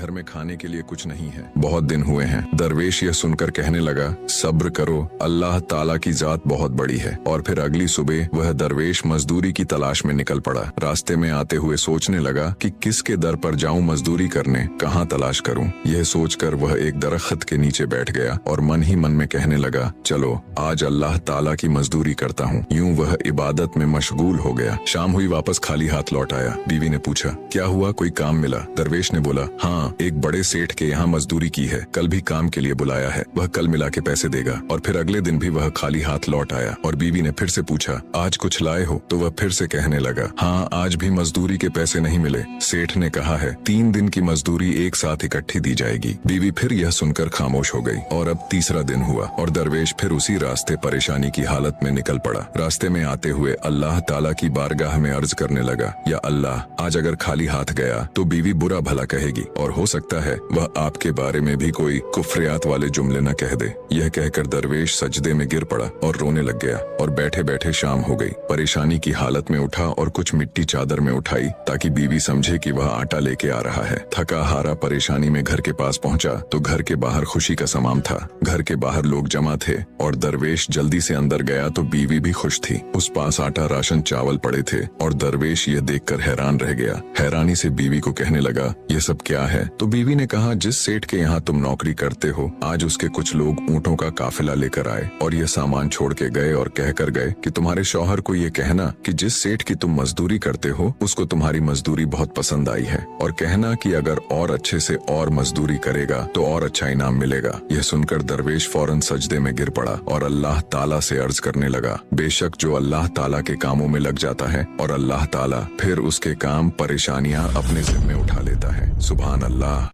घर में खाने के लिए कुछ नहीं है, बहुत दिन हुए हैं। दरवेश यह सुनकर कहने लगा, सब्र करो, अल्लाह ताला की जात बहुत बड़ी है। और फिर अगली सुबह वह दरवेश मजदूरी की तलाश में निकल पड़ा। रास्ते में आते हुए सोचने लगा कि किसके दर पर जाऊं मजदूरी करने, कहाँ तलाश करूं। यह सोचकर वह एक दरख्त के नीचे बैठ गया और मन ही मन में कहने लगा, चलो आज अल्लाह ताला की मजदूरी करता हूँ। यूं वह इबादत में मशगूल हो गया। शाम हुई, वापस खाली हाथ लौट आया। बीवी ने पूछा, क्या हुआ, कोई काम मिला? दरवेश ने बोला, हाँ, एक बड़े सेठ के यहाँ मजदूरी की है, कल भी काम के लिए बुलाया है, वह कल मिला के पैसे देगा। और फिर अगले दिन भी वह खाली हाथ लौट आया और बीवी ने फिर से पूछा, आज कुछ लाए हो? तो वह फिर से कहने लगा, हाँ, आज भी मजदूरी के पैसे नहीं मिले। सेठ ने कहा है 3 दिन की मजदूरी एक साथ इकट्ठी दी जाएगी। बीवी फिर यह सुनकर खामोश हो गई। और अब तीसरा दिन हुआ और दरवेश फिर उसी रास्ते परेशानी की हालत में निकल पड़ा। रास्ते में आते हुए अल्लाह ताला की बारगाह में अर्ज करने लगा, या अल्लाह, आज अगर खाली हाथ गया तो बीवी बुरा भला कहेगी और हो सकता है वह आपके बारे में भी कोई कुफ्रियात वाले जुमले न कह दे। यह कहकर दरवेश सजदे में गिर पड़ा और रोने लग गया। और बैठे बैठे शाम हो गई। परेशानी की हालत में उठा और कुछ मिट्टी चादर में उठाई ताकि बीवी समझे कि वह आटा लेके आ रहा है। थका हारा परेशानी में घर के पास पहुंचा तो घर के बाहर खुशी का समाम था। घर के बाहर लोग जमा थे और दरवेश जल्दी से अंदर गया तो बीवी भी खुश थी। उस पास आटा, राशन, चावल पड़े थे और दरवेश यह देखकर हैरान रह गया। हैरानी से बीवी को कहने लगा, ये सब क्या है? तो बीवी ने कहा, जिस सेठ के यहाँ तुम नौकरी करते हो, आज उसके कुछ लोग ऊँटों का काफिला लेकर आए और ये सामान छोड़ के गए और कहकर गए कि तुम्हारे शौहर को ये कहना कि जिस सेठ की तुम मजदूरी करते हो उसको तुम्हारी मजदूरी बहुत पसंद आई है, और कहना कि अगर और अच्छे से और मजदूरी करेगा तो और अच्छा इनाम मिलेगा। यह सुनकर दरवेश फौरन सजदे में गिर पड़ा और अल्लाह ताला से अर्ज करने लगा, बेशक जो अल्लाह ताला के कामों में लग जाता है और अल्लाह ताला फिर उसके काम, परेशानियां अपने जिम्मे उठा लेता है। सुभान अल्लाह।